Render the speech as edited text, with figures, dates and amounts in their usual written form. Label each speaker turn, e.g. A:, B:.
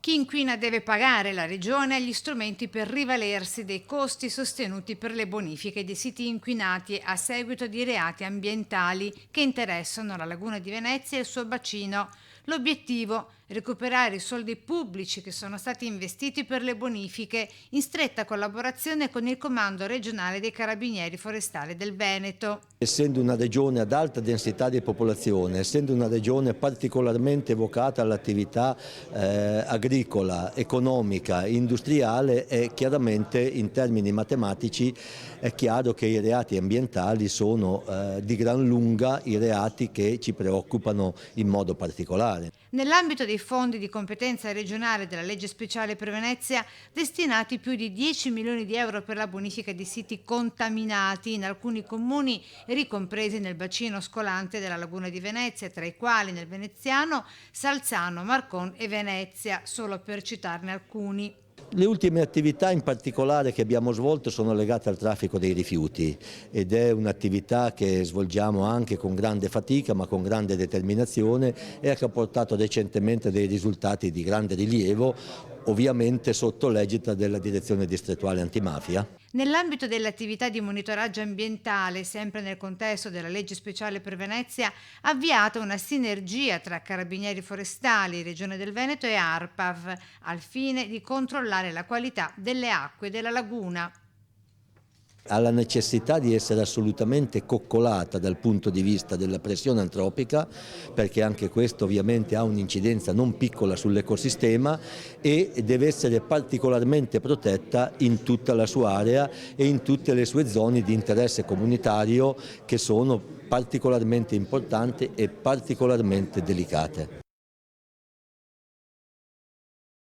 A: Chi inquina deve pagare, la Regione ha gli strumenti per rivalersi dei costi sostenuti per le bonifiche dei siti inquinati a seguito di reati ambientali che interessano la Laguna di Venezia e il suo bacino. L'obiettivo? Recuperare i soldi pubblici che sono stati investiti per le bonifiche in stretta collaborazione con il Comando regionale dei Carabinieri Forestali del Veneto.
B: Essendo una regione ad alta densità di popolazione, essendo una regione particolarmente vocata all'attività agricola, economica, industriale, è chiaramente in termini matematici è chiaro che i reati ambientali sono di gran lunga i reati che ci preoccupano in modo particolare.
A: Nell'ambito dei fondi di competenza regionale della legge speciale per Venezia, destinati più di 10 milioni di euro per la bonifica di siti contaminati in alcuni comuni ricompresi nel bacino scolante della Laguna di Venezia, tra i quali nel veneziano Salzano, Marcon e Venezia, solo per citarne alcuni.
B: Le ultime attività in particolare che abbiamo svolto sono legate al traffico dei rifiuti ed è un'attività che svolgiamo anche con grande fatica ma con grande determinazione e che ha portato recentemente dei risultati di grande rilievo, ovviamente sotto l'egida della Direzione Distrettuale Antimafia.
A: Nell'ambito delle attività di monitoraggio ambientale, sempre nel contesto della legge speciale per Venezia, ha avviato una sinergia tra Carabinieri Forestali, Regione del Veneto e ARPAV, al fine di controllare la qualità delle acque della laguna.
B: Ha la necessità di essere assolutamente coccolata dal punto di vista della pressione antropica, perché anche questo ovviamente ha un'incidenza non piccola sull'ecosistema e deve essere particolarmente protetta in tutta la sua area e in tutte le sue zone di interesse comunitario che sono particolarmente importanti e particolarmente delicate.